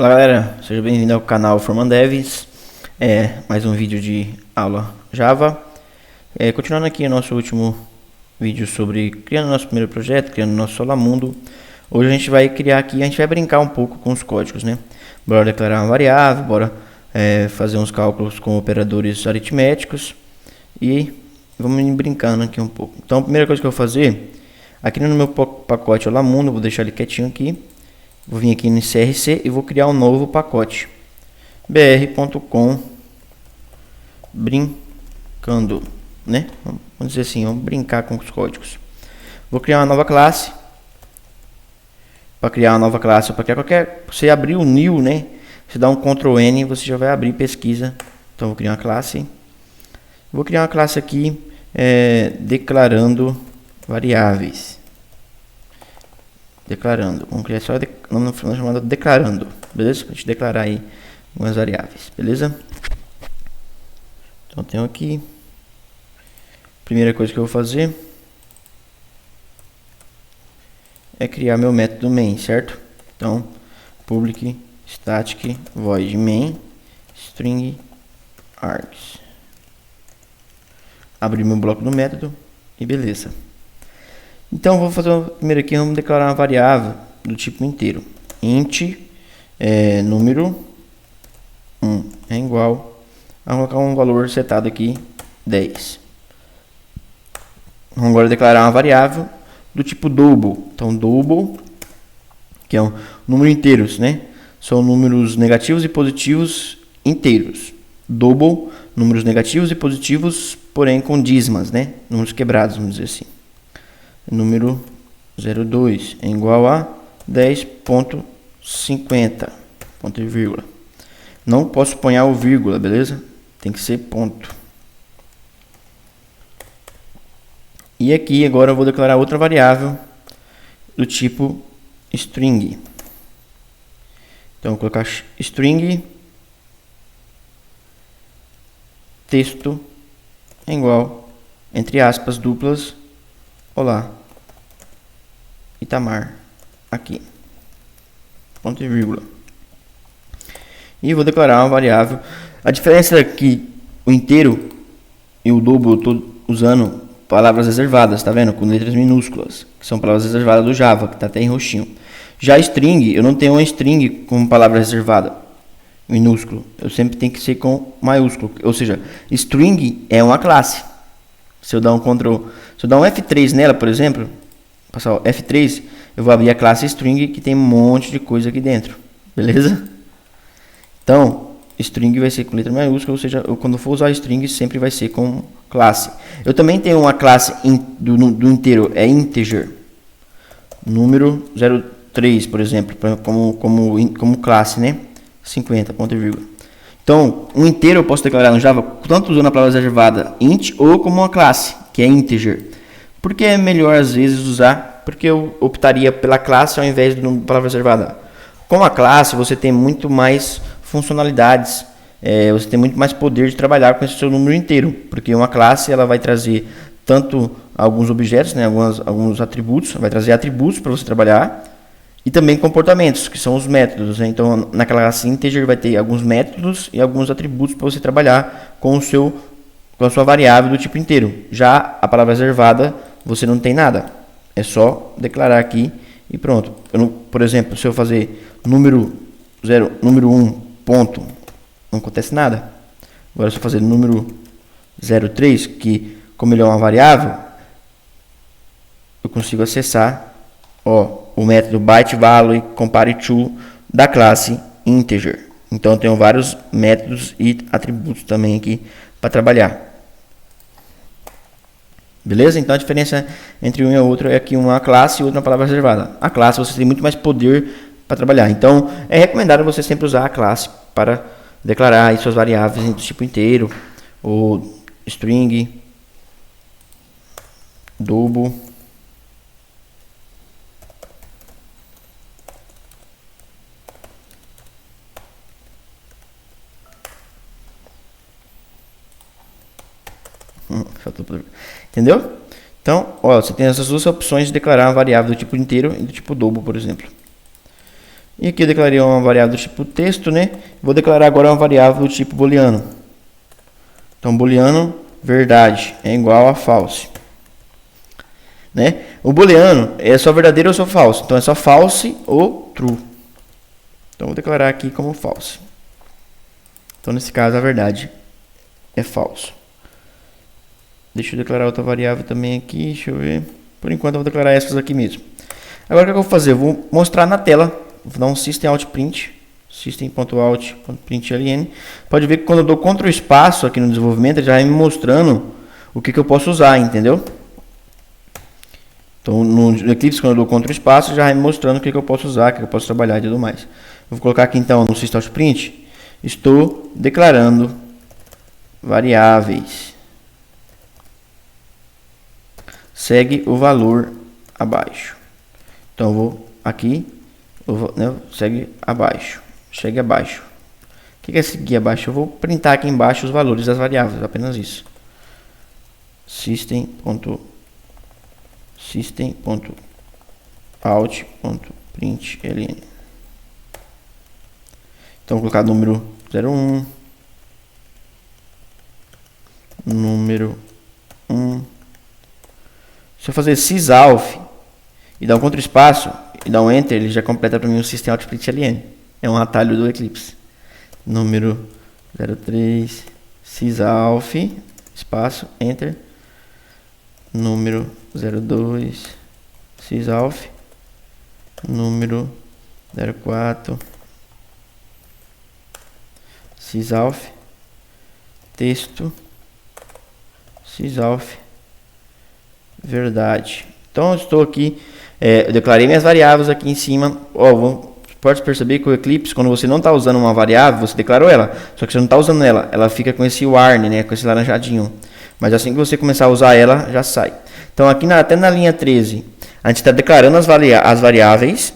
Olá galera, seja bem-vindo ao canal Formandevs. Mais um vídeo de aula Java. Continuando aqui o nosso último vídeo sobre criando nosso primeiro projeto, criando nosso Solamundo. Hoje a gente vai criar aqui, a gente vai brincar um pouco com os códigos, né? Bora declarar uma variável, bora fazer uns cálculos com operadores aritméticos e vamos brincando aqui um pouco. Então a primeira coisa que eu vou fazer, aqui no meu pacote Solamundo, vou deixar ele quietinho aqui. Vou vir aqui no CRC e vou criar um novo pacote. br.com brincando, né? Vamos dizer assim, vamos brincar com os códigos. Vou criar uma nova classe. Para criar uma nova classe, para criar qualquer, você abrir o new, né? Você dá um Ctrl N, você já vai abrir pesquisa. Então vou criar uma classe. Vou criar uma classe aqui declarando variáveis. Declarando, vamos criar só nome chamado declarando, beleza? Para a gente declarar aí algumas variáveis, beleza? Então tenho aqui, primeira coisa que eu vou fazer é criar meu método main, certo? Então public static void main string args, abrir meu bloco do método e beleza. Então vou fazer primeiro aqui, vamos declarar uma variável do tipo inteiro. Int número 1 é igual a colocar um valor setado aqui 10. Vamos agora declarar uma variável do tipo double. Então double, que é um número inteiros, né? São números negativos e positivos inteiros. Double, números negativos e positivos, porém com dízimas, né? Números quebrados, vamos dizer assim. Número 02 é igual a 10.50, ponto e vírgula. Não posso pôr o vírgula, beleza? Tem que ser ponto. E aqui agora eu vou declarar outra variável do tipo string. Então vou colocar string texto é igual, entre aspas duplas, olá, Itamar, aqui, ponto e vírgula. E vou declarar uma variável. A diferença é que o inteiro e o double eu estou usando palavras reservadas, tá vendo? Com letras minúsculas, que são palavras reservadas do Java, que está até em roxinho. Já string, eu não tenho uma string com palavra reservada, minúsculo. Eu sempre tenho que ser com maiúsculo. Ou seja, string é uma classe. Se eu dar um F3 nela, por exemplo, passar o F3, eu vou abrir a classe string que tem um monte de coisa aqui dentro, beleza? Então, string vai ser com letra maiúscula, ou seja, quando for usar string sempre vai ser com classe. Eu também tenho uma classe do inteiro, é integer, número 03, por exemplo, como classe, né? 50, ponto e vírgula. Então, um inteiro eu posso declarar no Java tanto usando a palavra reservada int ou como uma classe, que é integer. Por que é melhor às vezes usar? Porque eu optaria pela classe ao invés da palavra reservada. Com a classe você tem muito mais funcionalidades, você tem muito mais poder de trabalhar com esse seu número inteiro, porque uma classe ela vai trazer tanto alguns objetos, né, alguns atributos, vai trazer atributos para você trabalhar, e também comportamentos, que são os métodos, né? Então, naquela classe integer vai ter alguns métodos e alguns atributos para você trabalhar com a sua variável do tipo inteiro. Já a palavra reservada, você não tem nada. É só declarar aqui e pronto. Por exemplo, se eu fazer número 1 ponto, não acontece nada. Agora, se eu fazer número 03, que como ele é uma variável, eu consigo acessar, o método byteValue compare_to da classe integer. Então eu tenho vários métodos e atributos também aqui para trabalhar. Beleza? Então a diferença entre um e o outro é que uma classe e outra uma palavra reservada. A classe você tem muito mais poder para trabalhar. Então é recomendado você sempre usar a classe para declarar aí suas variáveis do tipo inteiro, ou string, double. Entendeu? Então, você tem essas duas opções de declarar uma variável do tipo inteiro e do tipo double, por exemplo. E aqui eu declarei uma variável do tipo texto, né? Vou declarar agora uma variável do tipo booleano. Então, booleano, verdade, é igual a false. Né? O booleano é só verdadeiro ou só false. Então, é só false ou true. Então, vou declarar aqui como false. Então, nesse caso, a verdade é falso. Deixa eu declarar outra variável também aqui. Deixa eu ver. Por enquanto, eu vou declarar essas aqui mesmo. Agora, o que eu vou fazer? Eu vou mostrar na tela. Vou dar um system.out.print. System.out.println. Pode ver que quando eu dou Ctrl espaço aqui no desenvolvimento, ele já vai me mostrando o que eu posso usar, entendeu? Então, no Eclipse, quando eu dou Ctrl espaço, já vai me mostrando o que eu posso usar, o que eu posso trabalhar e tudo mais. Vou colocar aqui, então, no system.out.print. Estou declarando variáveis. Segue o valor abaixo. Então, eu vou aqui, segue abaixo. Segue abaixo. O que é seguir abaixo? Eu vou printar aqui embaixo os valores das variáveis, apenas isso. System.out.println. Então, vou colocar número 01, número 1. Se eu fazer sysalph e dar um Ctrl espaço e dar um Enter, ele já completa para mim o system.out.println. É um atalho do Eclipse. Número 03, sysalph, espaço, Enter. Número 02, sysalph. Número 04, sysalph. Texto, sysalph. Verdade. Então, eu estou aqui, eu declarei minhas variáveis aqui em cima. Pode perceber que o Eclipse, quando você não está usando uma variável, você declarou ela. Só que você não está usando ela, ela fica com esse warning, né, com esse laranjadinho. Mas assim que você começar a usar ela, já sai. Então, aqui até na linha 13, a gente está declarando as variáveis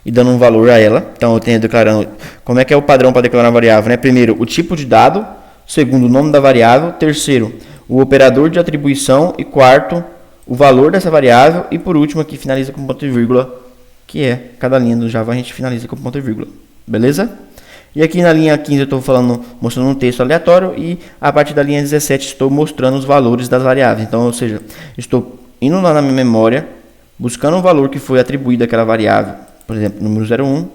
e dando um valor a ela. Então, eu tenho declarando, como é que é o padrão para declarar uma variável, né? Primeiro, o tipo de dado. Segundo, o nome da variável. Terceiro, o operador de atribuição. E quarto, o valor dessa variável. E por último, aqui finaliza com ponto e vírgula, que é cada linha do Java a gente finaliza com ponto e vírgula. Beleza? E aqui na linha 15 eu estou mostrando um texto aleatório. E a partir da linha 17 estou mostrando os valores das variáveis. Então, ou seja, estou indo lá na minha memória, buscando o valor que foi atribuído àquela variável. Por exemplo, número 01,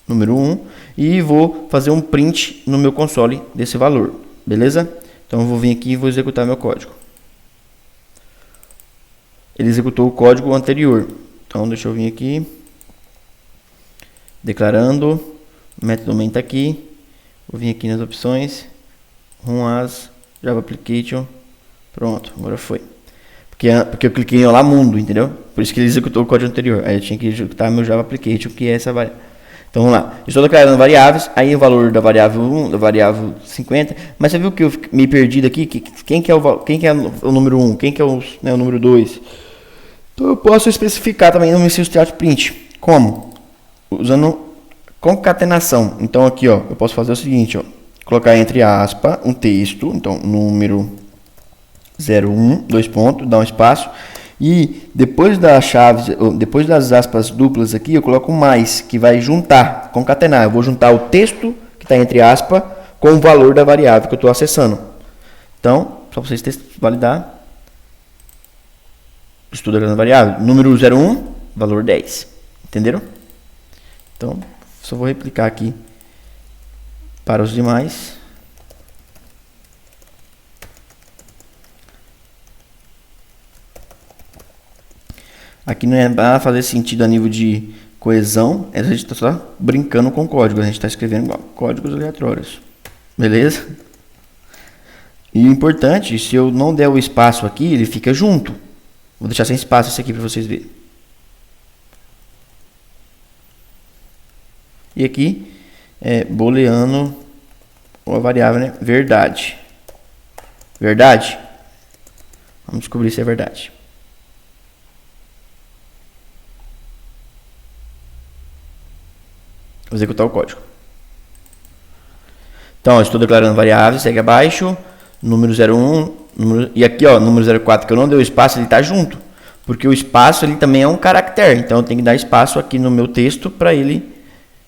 número 1. E vou fazer um print no meu console desse valor. Beleza? Então eu vou vir aqui e vou executar meu código. Ele executou o código anterior. Então deixa eu vir aqui. Declarando. O método main está aqui. Vou vir aqui nas opções. Run as Java Application. Pronto, agora foi. Porque eu cliquei em Olá Mundo, entendeu? Por isso que ele executou o código anterior. Aí eu tinha que executar meu Java Application, que é essa variável. Então vamos lá. Estou declarando variáveis. Aí o valor da variável 1, da variável 50. Mas você viu que eu me perdi daqui? Quem que é o número 1? Quem que é o número 2? Então eu posso especificar também no meu system.out.print. Como? Usando concatenação. Então aqui, ó, eu posso fazer o seguinte, ó, colocar entre aspas um texto, então número 01, dois pontos, dar um espaço, e depois das chaves, depois das aspas duplas aqui, eu coloco mais, que vai juntar, concatenar. Eu vou juntar o texto que está entre aspas com o valor da variável que eu estou acessando. Então, só para vocês validar, estou declarando variável, número 01, valor 10. Entenderam? Então, só vou replicar aqui para os demais. Aqui não é para fazer sentido a nível de coesão, a gente está só brincando com código, a gente está escrevendo igual, códigos aleatórios. Beleza? E o importante, se eu não der o espaço aqui, ele fica junto. Vou deixar sem espaço esse aqui para vocês verem. E aqui é booleano, ou a variável, né? Verdade. Verdade? Vamos descobrir se é verdade. Vou executar o código. Então, eu estou declarando variável, segue abaixo, número 01, e aqui, ó, número 04, que eu não dei o espaço, ele está junto. Porque o espaço ele também é um caractere, então eu tenho que dar espaço aqui no meu texto para ele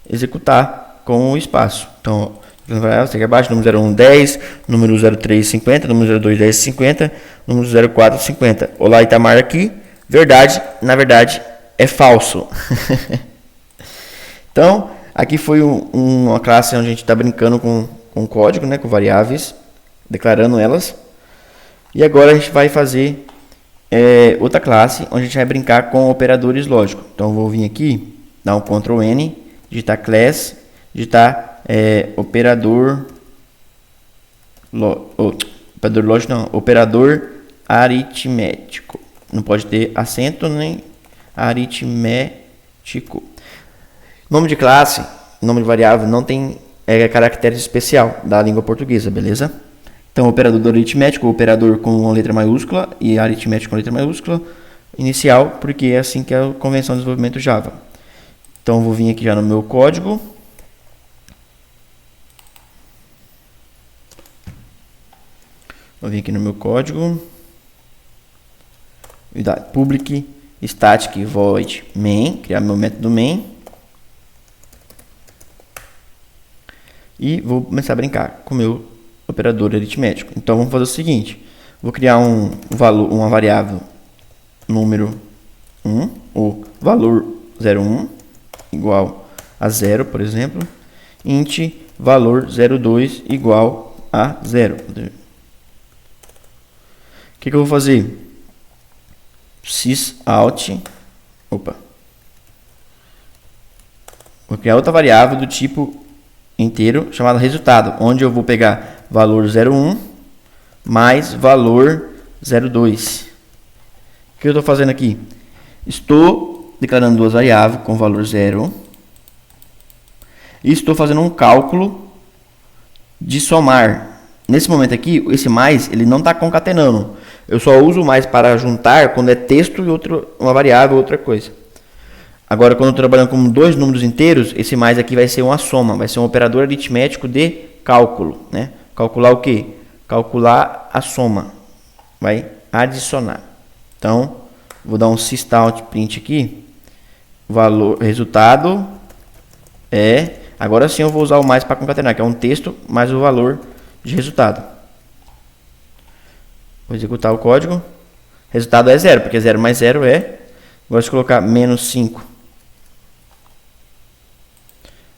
executar com o espaço. Então, você aqui abaixo, número 01, 10, número 03, 50, número 02, 10, 50, número 04, 50. Olá, Itamar aqui. Verdade, na verdade, é falso. Então, aqui foi uma classe onde a gente está brincando com código, né, com variáveis, declarando elas. E agora a gente vai fazer outra classe, onde a gente vai brincar com operadores lógicos. Então, eu vou vir aqui, dar um Ctrl N, digitar class, digitar operador lógico não, operador aritmético. Não pode ter acento nem aritmético. Nome de classe, nome de variável não tem caractere especial da língua portuguesa, beleza? Então, operador aritmético, operador com letra maiúscula e aritmético com letra maiúscula, inicial, porque é assim que é a convenção de desenvolvimento Java. Então, eu vou vir aqui já no meu código. Vou vir aqui no meu código. Public static void main, criar meu método main. E vou começar a brincar com o meu operador aritmético. Então vamos fazer o seguinte: vou criar uma variável número 1, ou valor 01 igual a 0, por exemplo, int valor 02 igual a 0. O que eu vou fazer? Sysout, vou criar outra variável do tipo inteiro chamada resultado, onde eu vou pegar valor 01 mais valor 02. O que eu estou fazendo aqui? Estou declarando duas variáveis com valor 0 e estou fazendo um cálculo de somar. Nesse momento aqui, esse mais ele não está concatenando. Eu só uso o mais para juntar quando é texto e uma variável, outra coisa. Agora, quando eu estou trabalhando com dois números inteiros, esse mais aqui vai ser uma soma, vai ser um operador aritmético de cálculo, né? Calcular o quê? Calcular a soma. Vai adicionar. Então, vou dar um sysout.print aqui. Valor, resultado é... Agora sim eu vou usar o mais para concatenar, que é um texto mais o valor de resultado. Vou executar o código. Resultado é 0, porque 0 mais 0 é... Agora se colocar menos 5.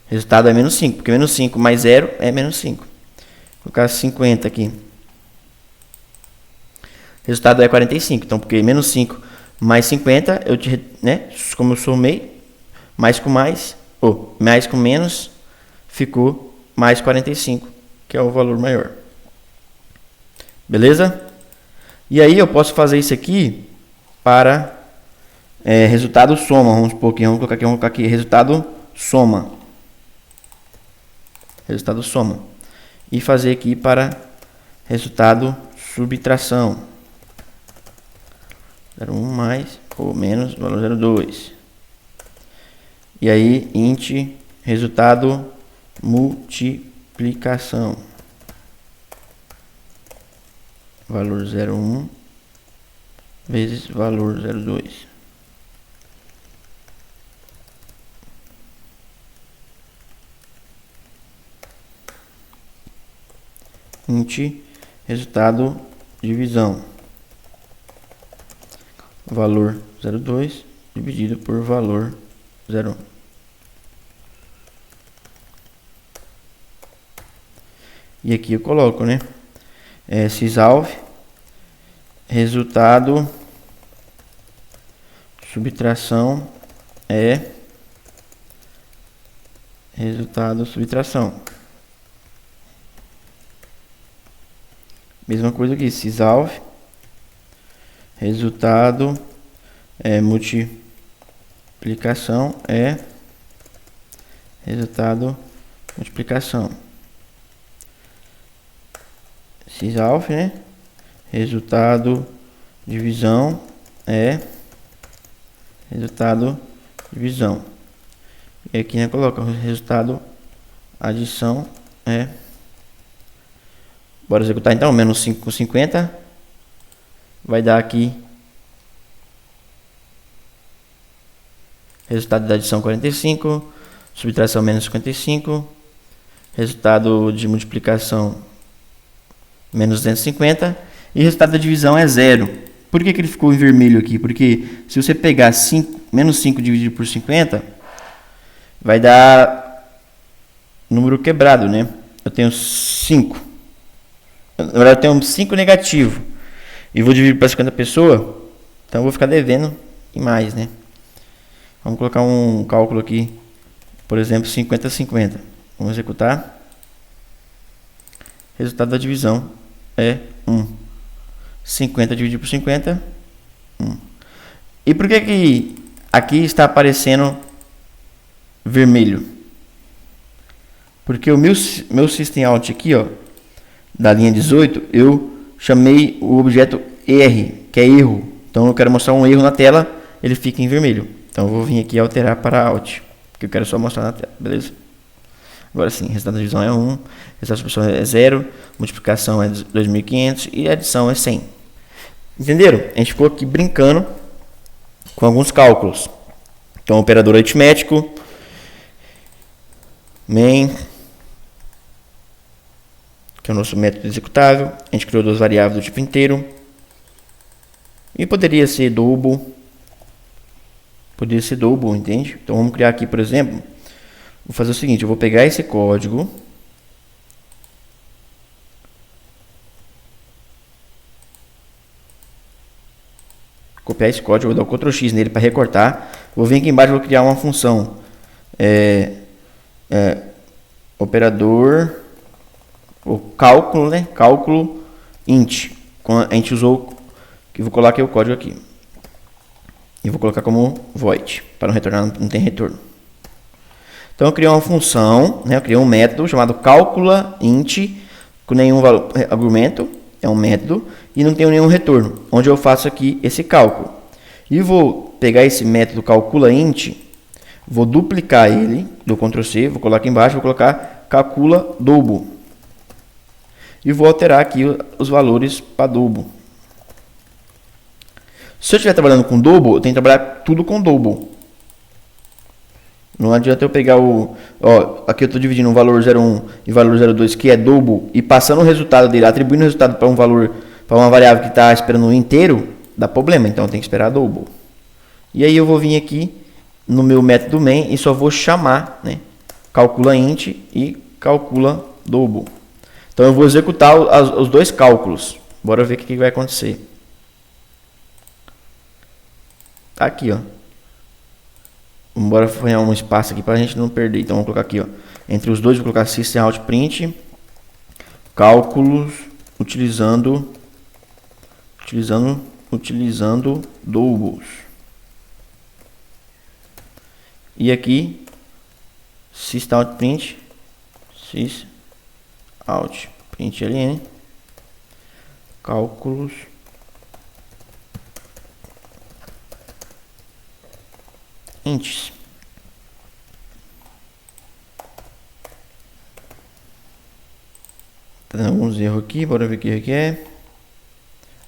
Resultado é menos 5, porque menos 5 mais 0 é menos 5. Vou colocar 50 aqui. Resultado é 45. Então, porque menos 5 mais 50, como eu somei, mais com mais, ou mais com menos, ficou mais 45, que é o valor maior. Beleza? E aí eu posso fazer isso aqui para resultado soma. Vamos colocar aqui resultado soma. Resultado soma. E fazer aqui para resultado subtração. 0,1 mais ou menos valor 0,2. E aí int resultado multiplicação. Valor 0,1 vezes valor 0,2. Int resultado divisão. Valor 0,2 dividido por valor 0,1. E aqui eu coloco, né? Sysolve resultado subtração é resultado subtração. Mesma coisa aqui, sysolve resultado multiplicação é resultado multiplicação. Sysolve, né? Resultado divisão é resultado divisão. E aqui, né, coloca o resultado adição é. Bora executar então, menos 5 com 50. Vai dar aqui resultado da adição 45, subtração menos 55, resultado de multiplicação menos 250 e resultado da divisão é 0. Por que ele ficou em vermelho aqui? Porque se você pegar menos 5 dividido por 50, vai dar número quebrado, né? Eu tenho 5. Na verdade, eu tenho 5 negativo. E vou dividir para 50 pessoas, então eu vou ficar devendo e mais, né? Vamos colocar um cálculo aqui, por exemplo, 50-50. Vamos executar. Resultado da divisão é 1. 50 dividido por 50, 1. E por que aqui está aparecendo vermelho? Porque o meu system out aqui, ó, da linha 18, eu chamei o objeto R, que é erro. Então eu quero mostrar um erro na tela, ele fica em vermelho. Então eu vou vir aqui e alterar para out, que eu quero só mostrar na tela, beleza? Agora sim, resultado da divisão é 1, resultado da subtração é 0, multiplicação é 2.500 e adição é 100. Entenderam? A gente ficou aqui brincando com alguns cálculos. Então, operador aritmético, main, que é o nosso método executável. A gente criou duas variáveis do tipo inteiro. E poderia ser double. Poderia ser double, entende? Então, vamos criar aqui, por exemplo, vou fazer o seguinte, eu vou pegar esse código, copiar esse código, vou dar o Ctrl X nele para recortar. Vou vir aqui embaixo e vou criar uma função operador, o cálculo, né? Cálculo int. A gente usou, que vou colocar o código aqui. E vou colocar como void, para não retornar, não tem retorno. Então eu criei uma função, né? Eu criei um método chamado calcula int, com nenhum valor, argumento, é um método, e não tenho nenhum retorno, onde eu faço aqui esse cálculo. E vou pegar esse método calcula int, vou duplicar ele, do Ctrl C, vou colocar aqui embaixo, vou colocar calcula double. E vou alterar aqui os valores para double. Se eu estiver trabalhando com double, eu tenho que trabalhar tudo com double. Não adianta eu pegar aqui eu estou dividindo um valor 0,1 e valor 0,2, que é double, e passando o resultado dele, atribuindo o resultado para um valor, para uma variável que está esperando um inteiro, dá problema, então eu tenho que esperar double. E aí eu vou vir aqui no meu método main e só vou chamar, né, calcula int e calcula double. Então eu vou executar os dois cálculos. Bora ver o que vai acontecer. Aqui, ó. Bora fazer um espaço aqui para a gente não perder. Então vamos colocar aqui, ó. Entre os dois vou colocar system out print cálculos utilizando doubles. E aqui system out print sys out println cálculos ints. Tá dando alguns erros aqui, bora ver o que é.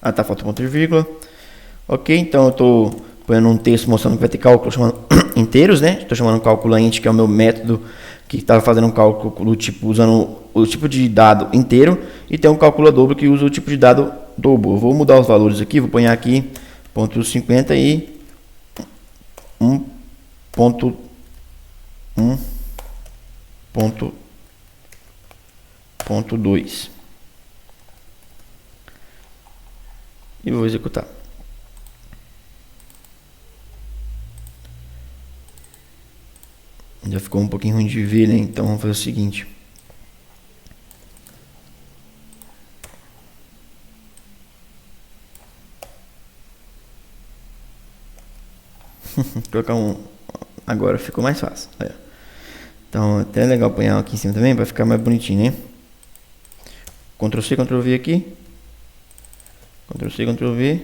Ah, tá, falta ponto e vírgula. Ok, então eu tô põendo um texto mostrando que vai ter cálculo chamando inteiros, né? Estou chamando cálculo int, que é o meu método que estava fazendo um cálculo do tipo, usando o tipo de dado inteiro, e tem um cálculo double que usa o tipo de dado double. Eu vou mudar os valores aqui, vou pôr aqui ponto 50 e 1.2 e vou executar. Já ficou um pouquinho ruim de ver, né? Então vamos fazer o seguinte. Colocar agora ficou mais fácil. Então até é legal apanhar aqui em cima também para ficar mais bonitinho, né? Ctrl C, Ctrl V aqui. Ctrl C, Ctrl V.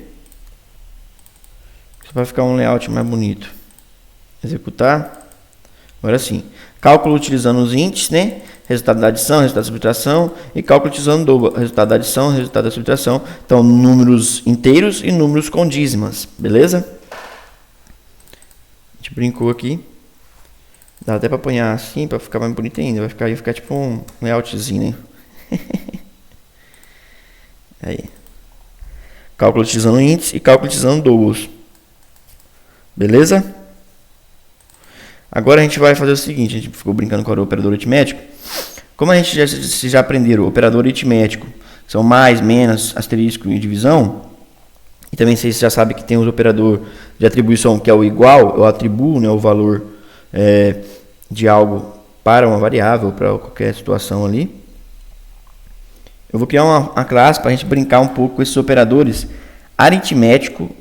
Isso vai ficar um layout mais bonito. Executar. Agora sim. Cálculo utilizando os ints, né? Resultado da adição, resultado da subtração. E cálculo utilizando double. Resultado da adição, resultado da subtração. Então, números inteiros e números com dízimas. Beleza? A gente brincou aqui. Dá até pra apanhar assim, pra ficar mais bonito ainda. Vai ficar tipo um layoutzinho, né? Aí. Cálculo utilizando índice e cálculo utilizando doubles. Beleza? Agora a gente vai fazer o seguinte. A gente ficou brincando com o operador aritmético. Como a gente já aprenderam o operador aritmético, são mais, menos, asterisco e divisão. E também vocês já sabem que tem o operador de atribuição, que é o igual. Eu atribuo, né, o valor de algo para uma variável, para qualquer situação ali. Eu vou criar uma classe para a gente brincar um pouco com esses operadores aritmético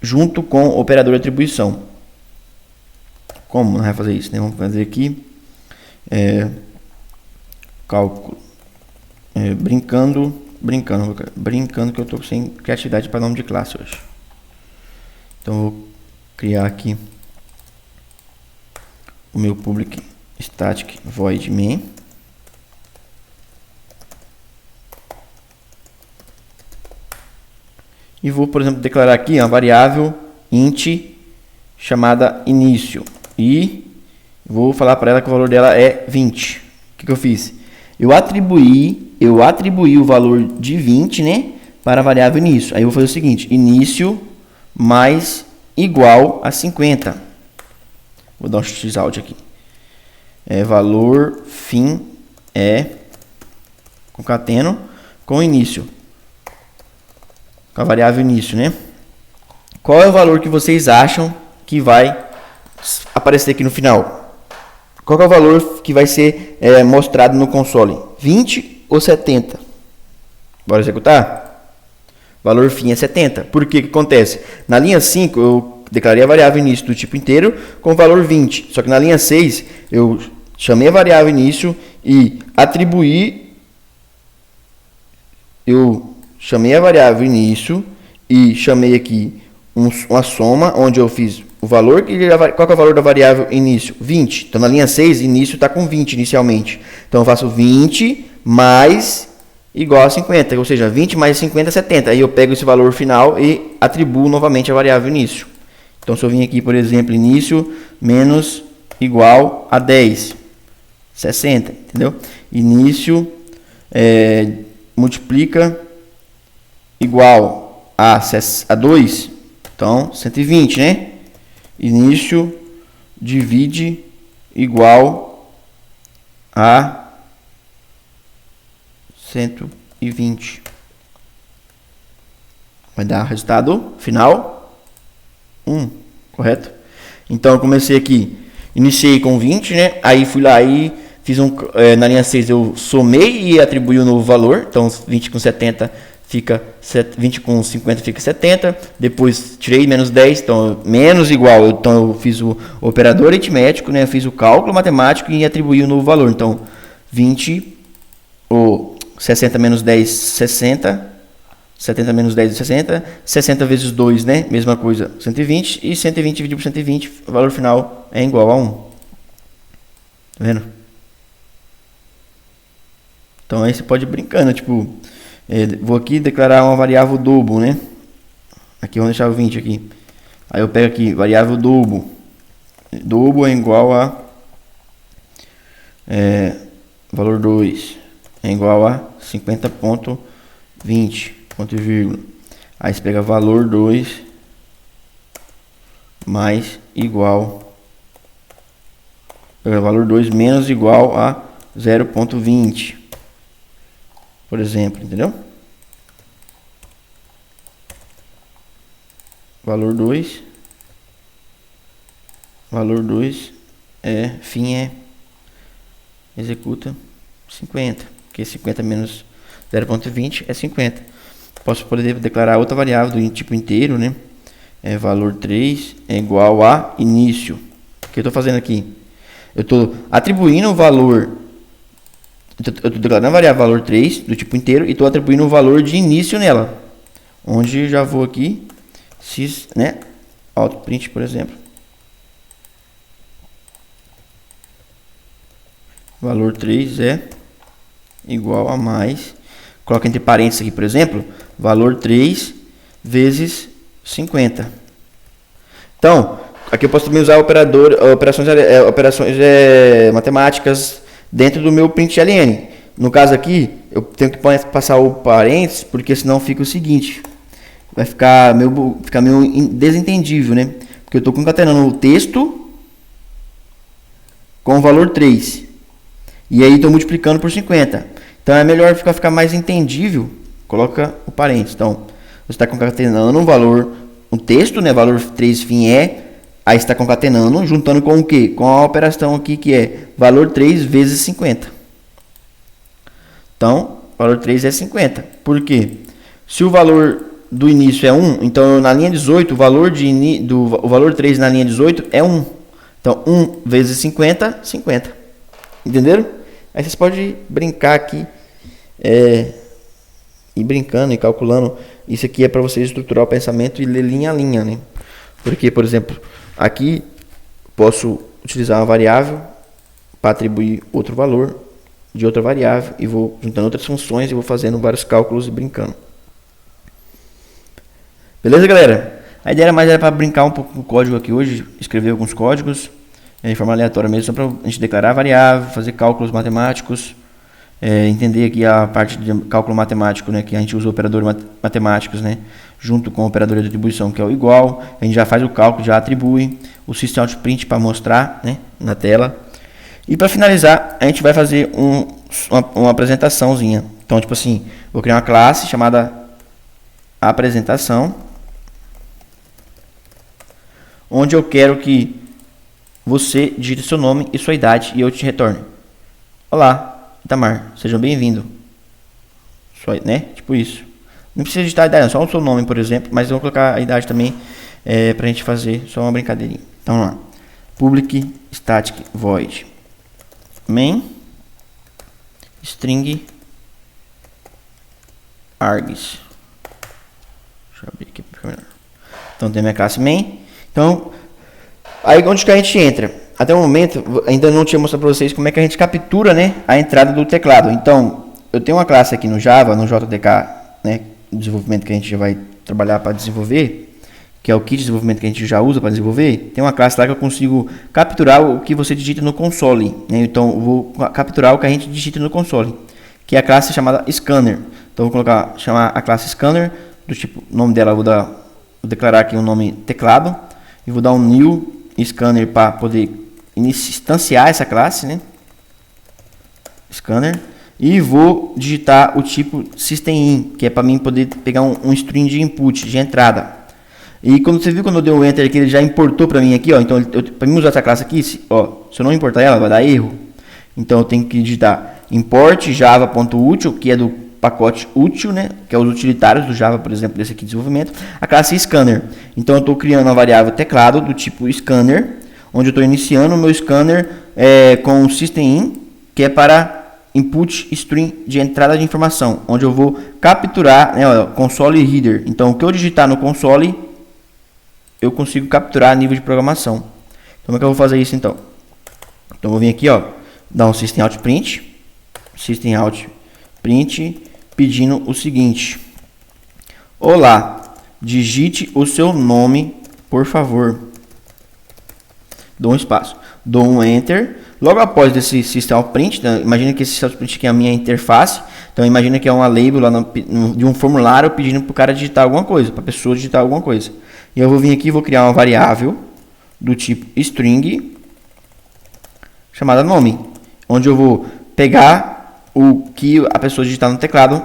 junto com o operador de atribuição. Como nós vamos fazer isso, né? Vamos fazer aqui cálculo brincando que eu estou sem criatividade para nome de classe hoje. Então vou criar aqui o meu public static void main. E vou, por exemplo, declarar aqui uma variável int chamada início. E vou falar para ela que o valor dela é 20. O que eu fiz? Eu atribuí o valor de 20, né, para a variável início. Aí eu vou fazer o seguinte: início mais igual a 50. Vou dar um x-out aqui. Valor fim concateno com início. Com a variável início, né? Qual é o valor que vocês acham que vai aparecer aqui no final? Qual é o valor que vai ser mostrado no console? 20 ou 70? Bora executar? Valor fim é 70. Por que acontece? Na linha 5 eu declarei a variável início do tipo inteiro com o valor 20. Só que na linha 6 eu chamei a variável início e atribuí. Eu chamei a variável início e chamei aqui uma soma onde eu fiz o valor. Qual que é o valor da variável início? 20. Então na linha 6, início está com 20 inicialmente. Então eu faço 20 mais igual a 50. Ou seja, 20 mais 50 é 70. Aí eu pego esse valor final e atribuo novamente a variável início. Então se eu vim aqui, por exemplo, início menos igual a 10. 60, entendeu? Início multiplica igual a 2, então 120, né? Início divide igual a 120. Vai dar resultado final 1, correto? Então eu comecei aqui, iniciei com 20, né? Aí fui lá e fiz na linha 6 eu somei e atribuí um novo valor. Então 20 com 70 fica 20 com 50 fica 70. Depois tirei menos 10, então menos igual. Então eu fiz o operador aritmético, né? Eu fiz o cálculo matemático e atribuí um novo valor. Então 20 ou 60 menos 10, 60. 70 menos 10 é 60. 60 vezes 2, né? Mesma coisa, 120. E 120 dividido por 120, o valor final é igual a 1. Tá vendo? Então aí você pode ir brincando, tipo, vou aqui declarar uma variável double, né? Aqui vamos deixar o 20 aqui. Aí eu pego aqui, variável double. Double é igual a valor 2 é igual a 50.20, ponto e vírgula. Aí você pega valor 2 mais igual, pega valor 2 menos igual a 0.20, por exemplo, entendeu? Valor 2 fim executa 50, porque 50 menos 0.20 é 50. Posso poder declarar outra variável do tipo inteiro, né? Valor 3 é igual a início. O que eu estou fazendo aqui? Eu estou atribuindo o valor, eu estou declarando a variável valor 3 do tipo inteiro e estou atribuindo o valor de início nela. Onde já vou aqui, né? Outprint, por exemplo. Valor 3 é igual a mais, coloca entre parênteses aqui, por exemplo, valor 3 vezes 50. Então, Aqui eu posso também usar operações matemáticas dentro do meu println. No caso aqui, eu tenho que passar o parênteses, porque senão fica o seguinte, vai ficar meio desentendível, né? Porque eu estou concatenando o texto com o valor 3. E aí estou multiplicando por 50. Então é melhor ficar mais entendível, coloca o parênteses. Então, você está concatenando um texto, né? Valor 3 fim aí está concatenando, juntando com o quê? Com a operação aqui que é valor 3 vezes 50. Então, valor 3 é 50. Por quê? Se o valor do início é 1, então na linha 18, o valor 3 na linha 18 é 1. Então, 1 vezes 50, 50. Entenderam? Aí vocês podem brincar aqui, ir brincando e calculando. Isso aqui é para vocês estruturar o pensamento e ler linha a linha, né? Porque, por exemplo, aqui posso utilizar uma variável para atribuir outro valor de outra variável e vou juntando outras funções e vou fazendo vários cálculos e brincando. Beleza, galera? A ideia era para brincar um pouco com o código aqui hoje, escrever alguns códigos de forma aleatória mesmo, só para a gente declarar a variável, fazer cálculos matemáticos, entender aqui a parte de cálculo matemático, né, que a gente usa operadores matemáticos, né, junto com o operador de atribuição, que é o igual. A gente já faz o cálculo, já atribui o system.out.print para mostrar, né, na tela. E para finalizar, a gente vai fazer uma apresentaçãozinha. Então, tipo assim, vou criar uma classe chamada apresentação, onde eu quero que você digite seu nome e sua idade e eu te retorne. Olá, Itamar, seja bem-vindo. Né? Tipo isso. Não precisa digitar a idade, só o seu nome, por exemplo, mas eu vou colocar a idade também para a gente fazer só uma brincadeirinha. Então, vamos lá. Public static void main string args. Deixa eu abrir aqui para ficar melhor. Então, tem a minha classe main. Então, aí onde que a gente entra? Até o momento, ainda não tinha mostrado para vocês como é que a gente captura, né, a entrada do teclado. Então, eu tenho uma classe aqui no Java, no JDK, né, desenvolvimento que a gente já vai trabalhar para desenvolver, que é o kit de desenvolvimento que a gente já usa para desenvolver. Tem uma classe lá que eu consigo capturar o que você digita no console, né? Então, eu vou capturar o que a gente digita no console, que é a classe chamada scanner. Então, vou chamar a classe scanner, do tipo, o nome dela, vou declarar aqui o nome teclado, e vou dar um new scanner para poder instanciar essa classe, né? Scanner. E vou digitar o tipo system_in, que é para mim poder pegar um string de input, de entrada. E quando você viu quando eu dei o enter aqui, ele já importou para mim aqui, ó. Então, para mim usar essa classe aqui, se eu não importar ela, vai dar erro. Então, eu tenho que digitar import java.util, que é do pacote útil, né? Que é os utilitários do Java, por exemplo, desse aqui de desenvolvimento. A classe scanner. Então, eu estou criando uma variável teclado do tipo scanner, onde eu estou iniciando o meu scanner com o system_in, que é para input string de entrada de informação, onde eu vou capturar, né, console header. Então, o que eu digitar no console, eu consigo capturar a nível de programação. Então, como é que eu vou fazer isso, então? Então, eu vou vir aqui, ó, dar um system_out_print, pedindo o seguinte: olá, digite o seu nome, por favor. Dou um espaço, dou um enter. Logo após esse system_out_print, né, imagina que esse system_out_print aqui é a minha interface. Então, imagina que é uma label lá de um formulário pedindo para o cara digitar alguma coisa, para a pessoa digitar alguma coisa. E eu vou vir aqui e vou criar uma variável do tipo string chamada nome, onde eu vou pegar o que a pessoa digitar no teclado,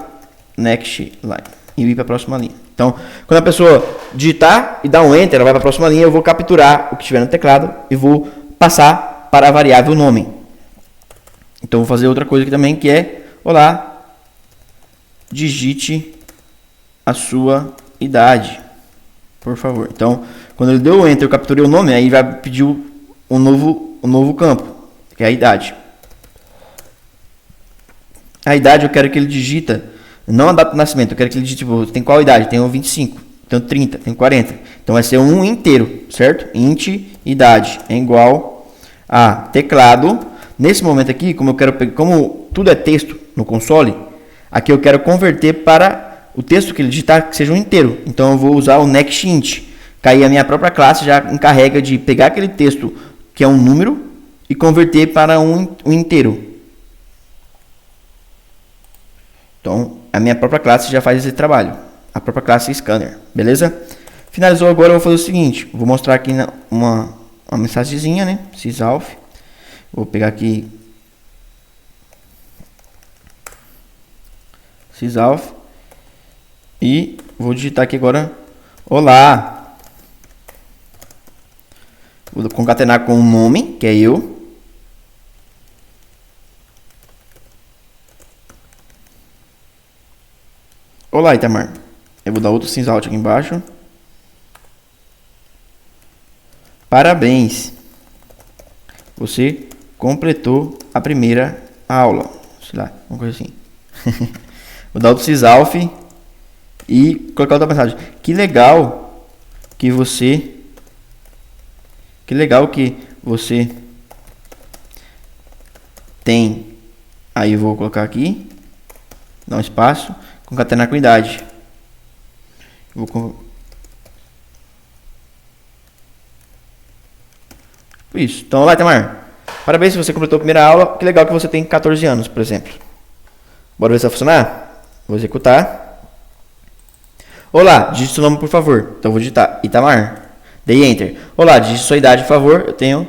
next line, e ir para a próxima linha. Então, quando a pessoa digitar e dar um enter, ela vai para a próxima linha, eu vou capturar o que estiver no teclado e vou passar para a variável nome. Então, vou fazer outra coisa aqui também, que é: olá, digite a sua idade, por favor. Então, quando ele deu o enter, eu capturei o nome, aí vai pedir um novo campo, que é a idade. A idade eu quero que ele digita, não a data de nascimento, eu quero que ele digite, tipo, tem qual idade? Tenho 25, tenho 30, tenho 40. Então, vai ser um inteiro, certo? Int idade é igual a teclado. Nesse momento aqui, como tudo é texto no console, aqui eu quero converter para o texto que ele digitar que seja um inteiro. Então eu vou usar o nextInt, Aí a minha própria classe já encarrega de pegar aquele texto que é um número e converter para um inteiro. Então, a minha própria classe já faz esse trabalho. A própria classe scanner, beleza? Finalizou agora, eu vou fazer o seguinte. Vou mostrar aqui uma mensagenzinha, né? Sysalf. Vou pegar aqui Sysalf e vou digitar aqui agora olá. Vou concatenar com o nome, que é eu. Olá, Itamar. Eu vou dar outro Sysalf aqui embaixo. Parabéns. Você completou a primeira aula. Sei lá, uma coisa assim. Vou dar outro Sysalf e colocar outra mensagem. Que legal que você tem. Aí eu vou colocar aqui, dar um espaço, concatenar com idade. Isso. Então, olá, Itamar. Parabéns se você completou a primeira aula. Que legal que você tem 14 anos, por exemplo. Bora ver se vai funcionar? Vou executar. Olá, digite seu nome, por favor. Então, vou digitar Itamar. Dei Enter. Olá, digite sua idade, por favor. Eu tenho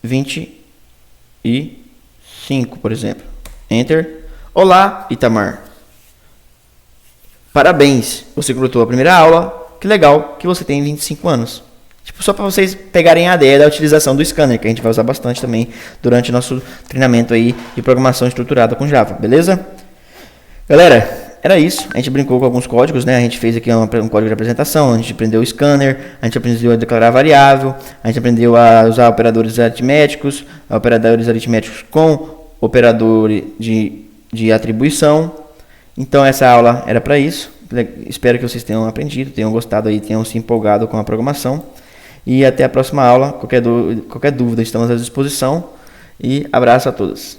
25, por exemplo. Enter. Olá, Itamar. Parabéns, você completou a primeira aula. Que legal que você tem 25 anos. Tipo, só para vocês pegarem a ideia da utilização do scanner, que a gente vai usar bastante também durante nosso treinamento aí de programação estruturada com Java, beleza? Galera, era isso. A gente brincou com alguns códigos, né? A gente fez aqui um código de apresentação, a gente aprendeu o scanner, a gente aprendeu a declarar variável, a gente aprendeu a usar operadores aritméticos com operador de atribuição. Então essa aula era para isso. Espero que vocês tenham aprendido, tenham gostado aí, tenham se empolgado com a programação. E até a próxima aula. Qualquer dúvida, estamos à disposição. E abraço a todos.